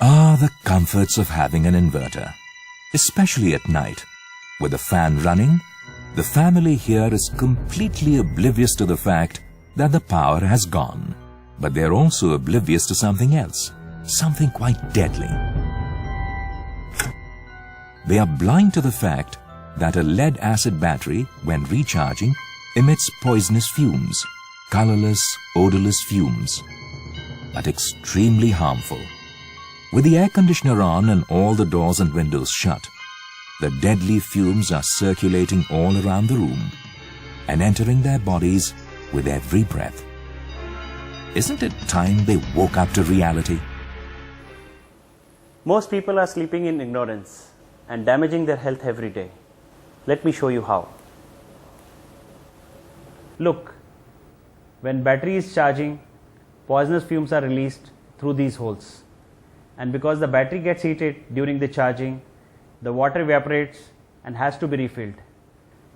Ah, the comforts of having an inverter. Especially at night. With the fan running, the family here is completely oblivious to the fact that the power has gone. But they're also oblivious to something else, something quite deadly. They are blind to the fact that a lead-acid battery, when recharging, emits poisonous fumes, colorless, odorless fumes, but extremely harmful. With the air conditioner on and all the doors and windows shut, the deadly fumes are circulating all around the room and entering their bodies with every breath. Isn't it time they woke up to reality? Most people are sleeping in ignorance and damaging their health every day. Let me show you how. Look, when battery is charging, poisonous fumes are released through these holes. And because the battery gets heated during the charging, the water evaporates and has to be refilled.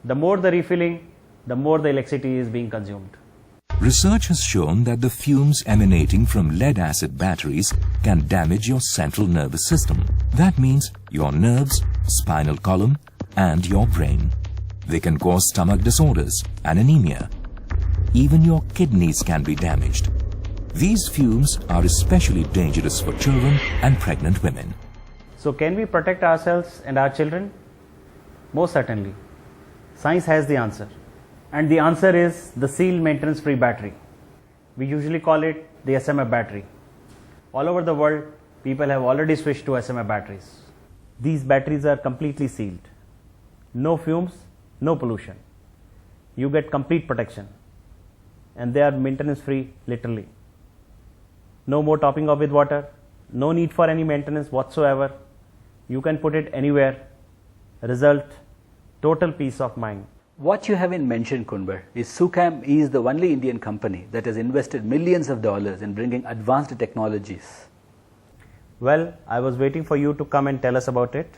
The more the refilling, the more the electricity is being consumed. Research has shown that the fumes emanating from lead-acid batteries can damage your central nervous system. That means your nerves, spinal column, and your brain. They can cause stomach disorders and anemia. Even your kidneys can be damaged. These fumes are especially dangerous for children and pregnant women. So can we protect ourselves and our children? Most certainly. Science has the answer. And the answer is the sealed maintenance-free battery. We usually call it the SMF battery. All over the world, people have already switched to SMF batteries. These batteries are completely sealed. No fumes, no pollution. You get complete protection. And they are maintenance-free, literally. No more topping up with water. No need for any maintenance whatsoever. You can put it anywhere. Result, total peace of mind. What you haven't mentioned, Kunber, is Sucam is the only Indian company that has invested millions of dollars in bringing advanced technologies. Well, I was waiting for you to come and tell us about it.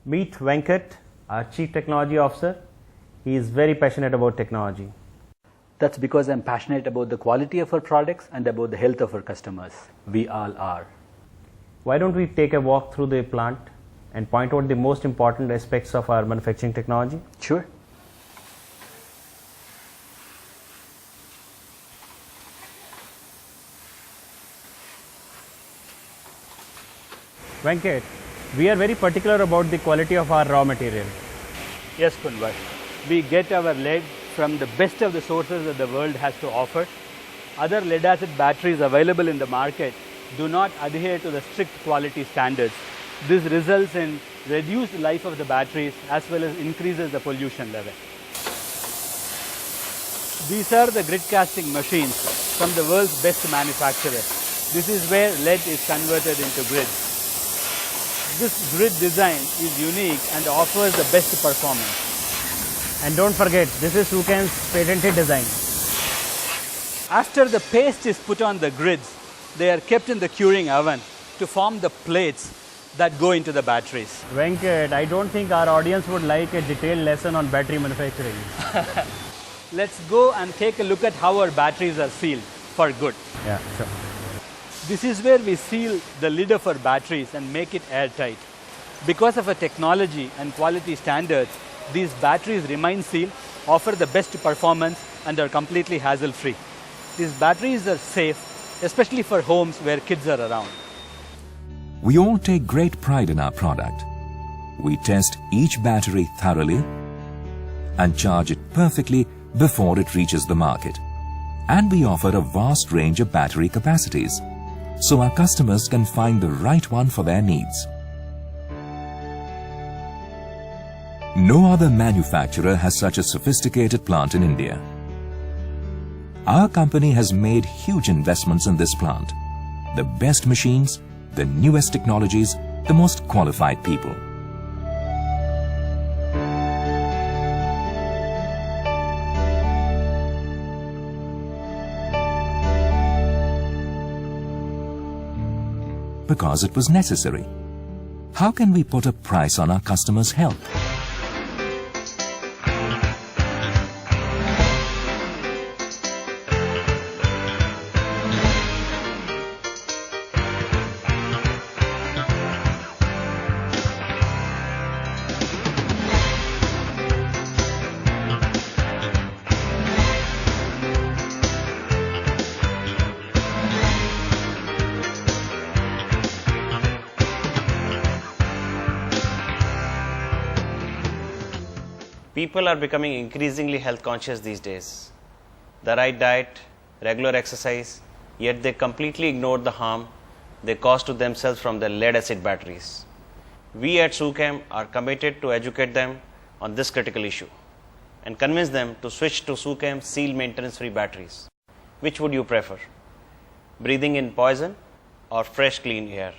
Meet Venkat, our Chief Technology Officer. He is very passionate about technology. That's because I'm passionate about the quality of our products and about the health of our customers. We all are. Why don't we take a walk through the plant and point out the most important aspects of our manufacturing technology? Sure. Venkat, we are very particular about the quality of our raw material. Yes, Kunber. We get our lead from the best of the sources that the world has to offer. Other lead acid batteries available in the market do not adhere to the strict quality standards. This results in reduced life of the batteries as well as increases the pollution level. These are the grid casting machines from the world's best manufacturer. This is where lead is converted into grids. This grid design is unique and offers the best performance. And don't forget, this is Sucam's patented design. After the paste is put on the grids, they are kept in the curing oven to form the plates that go into the batteries. Venkat, I don't think our audience would like a detailed lesson on battery manufacturing. Let's go and take a look at how our batteries are sealed for good. Yeah, sure. This is where we seal the lid of our batteries and make it airtight. Because of our technology and quality standards, these batteries remain sealed, offer the best performance, and are completely hassle-free. These batteries are safe, especially for homes where kids are around. We all take great pride in our product. We test each battery thoroughly and charge it perfectly before it reaches the market. And we offer a vast range of battery capacities, so our customers can find the right one for their needs. No other manufacturer has such a sophisticated plant in India. Our company has made huge investments in this plant. The best machines, the newest technologies, the most qualified people. Because it was necessary. How can we put a price on our customers' health? People are becoming increasingly health conscious these days. The right diet, regular exercise, yet they completely ignore the harm they cause to themselves from their lead acid batteries. We at SUCHEM are committed to educate them on this critical issue and convince them to switch to SUCHEM seal maintenance free batteries. Which would you prefer? Breathing in poison or fresh clean air?